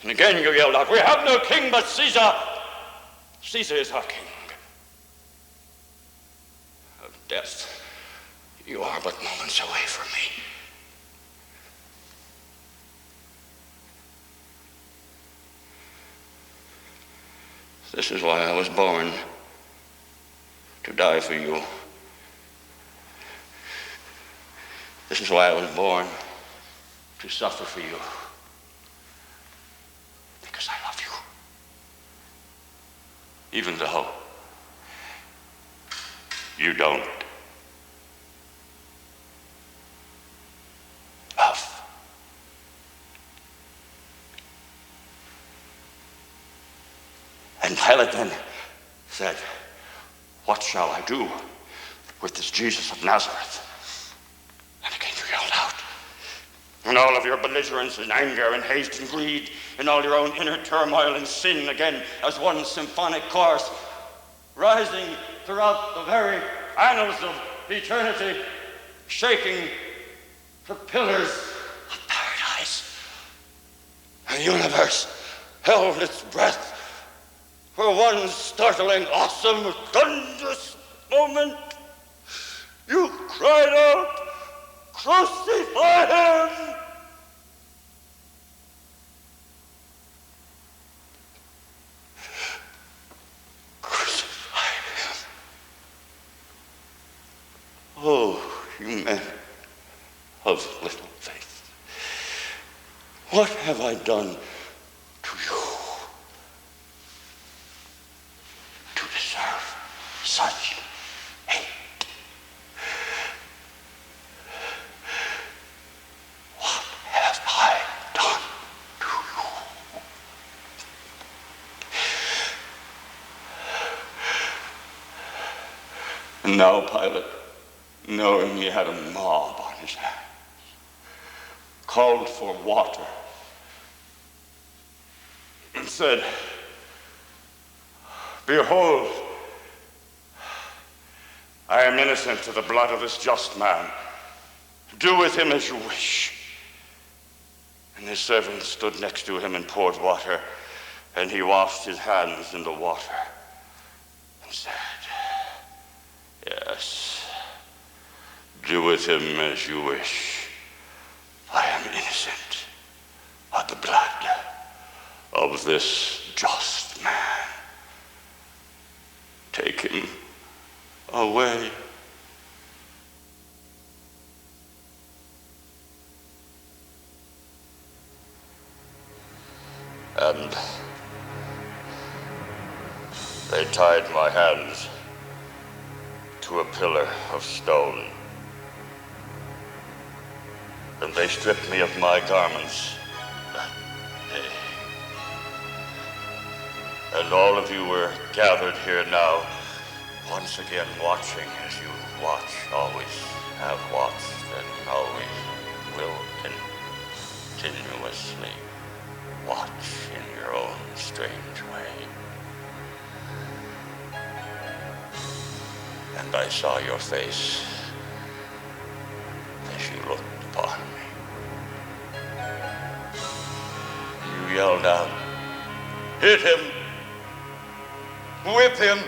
And again you yelled out, "We have no king but Caesar. Caesar is our king." Of death, you are but moments away from me. This is why I was born, to die for you. This is why I was born, to suffer for you. Because I love you. Even though you don't love. And Pilate then said, "What shall I do with this Jesus of Nazareth?" And again you yelled out. And all of your belligerence and anger and hate and greed and all your own inner turmoil and sin again as one symphonic chorus rising throughout the very annals of eternity, shaking the pillars of paradise. The universe held its breath for one startling, awesome, thunderous moment. You cried out, "Crucify him!" Crucify him. Oh, you men of little faith, what have I done to you to deserve such hate? What have I done to you? And now Pilate, knowing he had a mob on his hands, called for water and said, "Behold, I am innocent of the blood of this just man. Do with him as you wish." And his servant stood next to him and poured water, and he washed his hands in the water and said, "Yes, do with him as you wish. I am innocent of the blood of this just man. Take him away." And they tied my hands to a pillar of stone. And they stripped me of my garments that day. And all of you were gathered here now, once again watching as you watch, always have watched, and always will continuously watch in your own strange way. and I saw your face as you looked upon me. You yelled out, "Hit him! Whip him!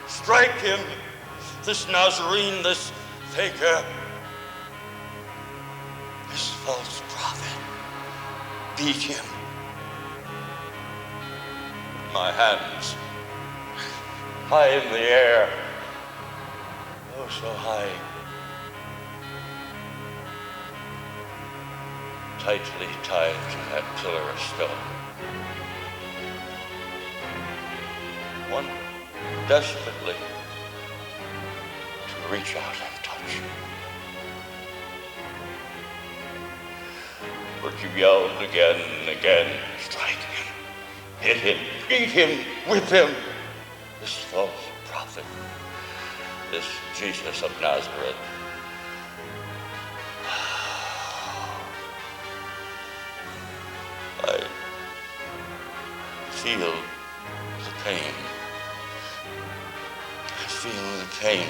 Strike him! This Nazarene, this faker, this false prophet, beat him." My hands high in the air, oh so high, tightly tied to that pillar of stone. One desperately to reach out and touch. But you yelled again and again, "Strike him, hit him, beat him, whip him. This false prophet, this Jesus of Nazareth." I feel the pain. I feel the pain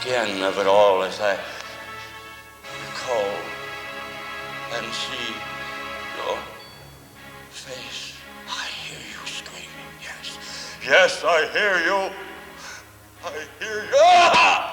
again of it all as I recall and see your face. I hear you screaming, yes. Yes, I hear you. I hear you. Ah!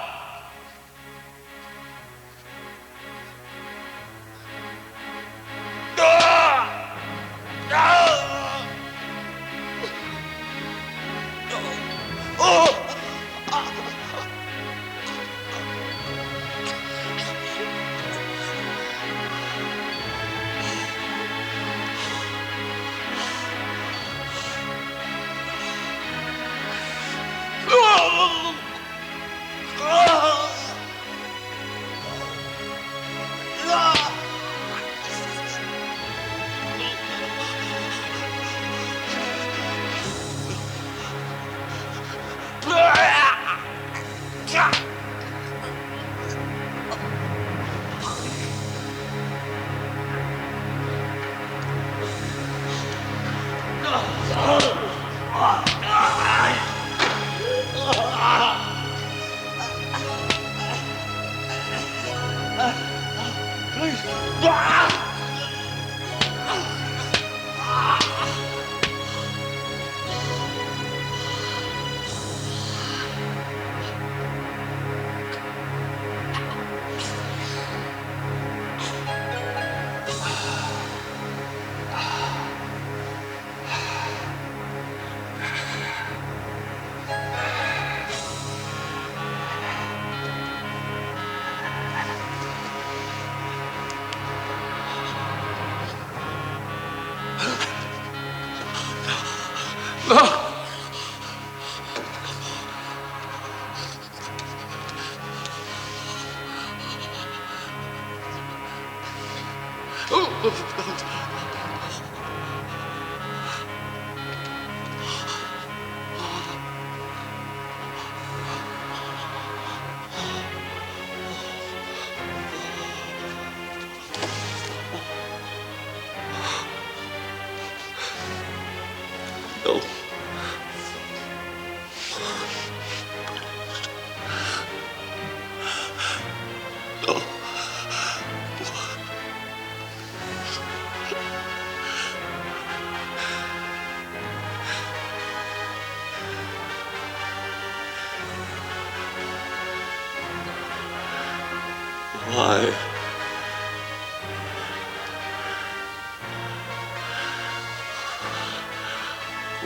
Why?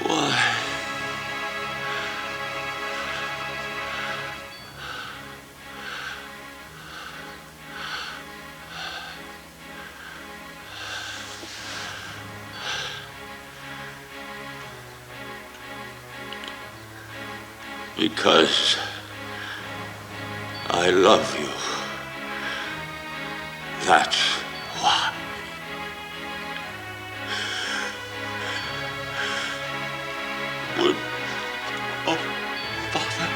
Why? Because I love you. That's why. Would, oh, Father,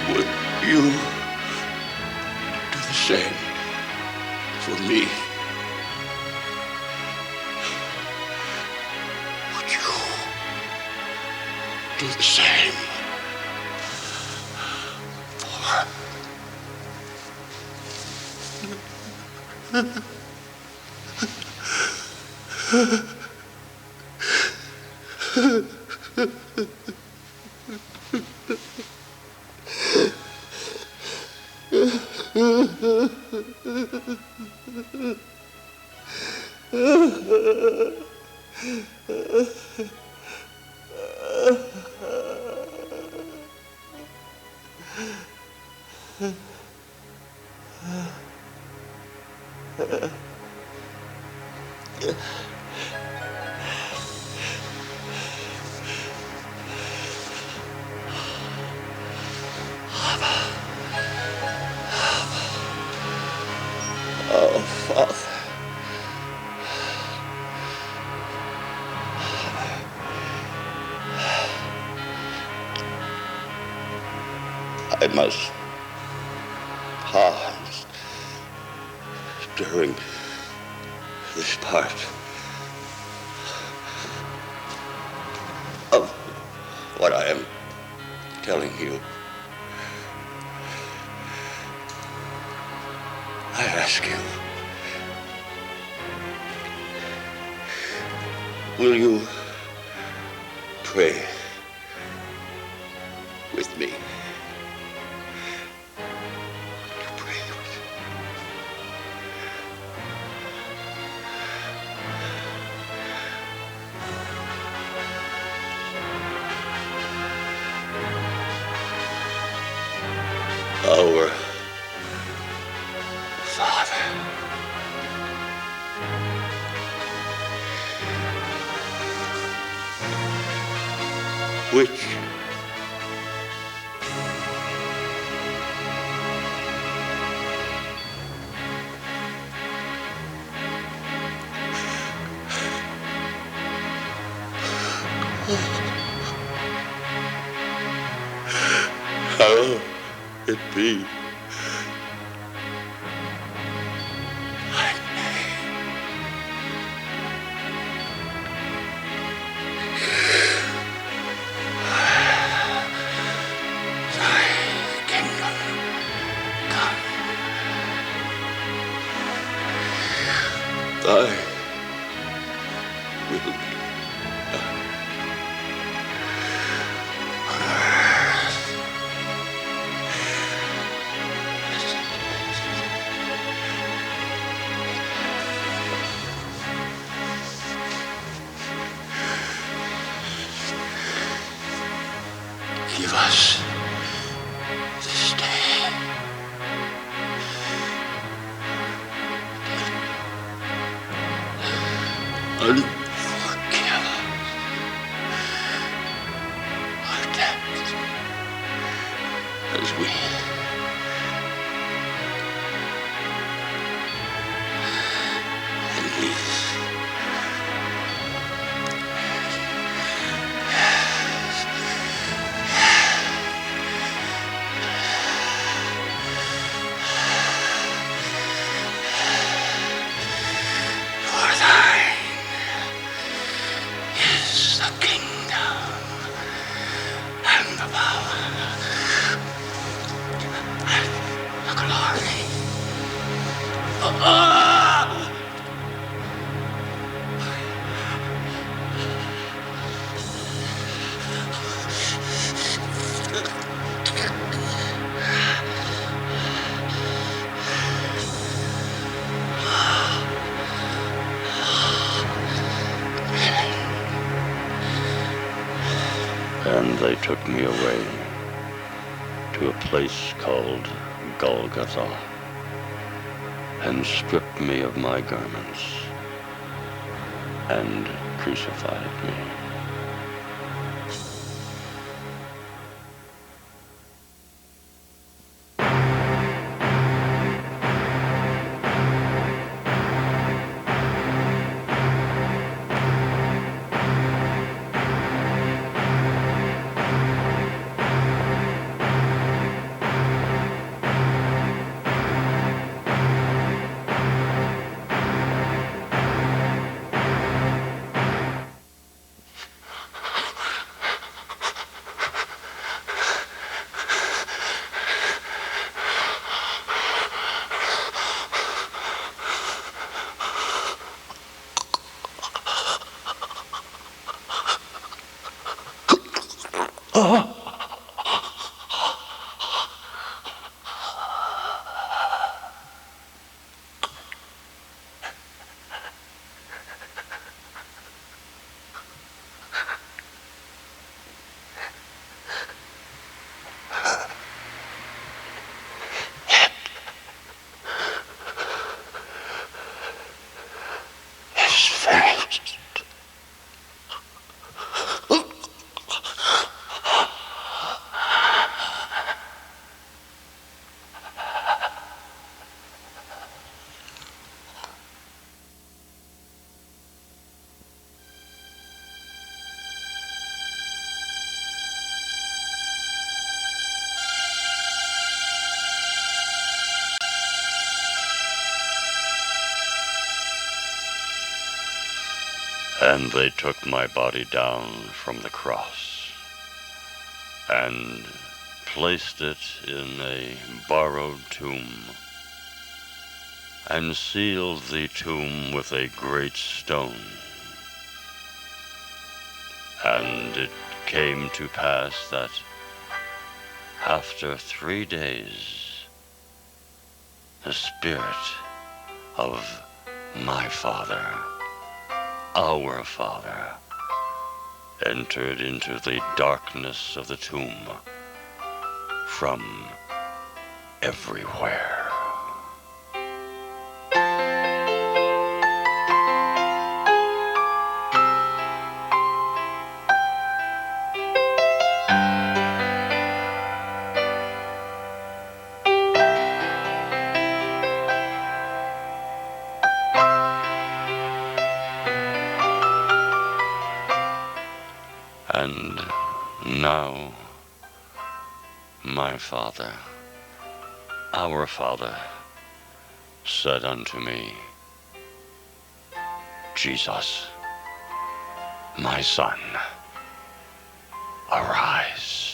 would you do the same for me? Would you? do the same Oh, Father. I must pause during this part of what I am telling you. I ask you, will you pray with me? Will you pray with me? Our Father, which hallowed it be thy will be done on earth as it is. Give us this day and forgive our debts as we and lead us for thine is the kingdom and the power and the glory. And they took me away to a place called Golgotha, and stripped me of my garments, and crucified me. And they took my body down from the cross and placed it in a borrowed tomb, and sealed the tomb with a great stone. And it came to pass that after 3 days, the spirit of my Father, our Father, entered into the darkness of the tomb from everywhere. And now, my Father, our Father, said unto me, Jesus, my son, arise.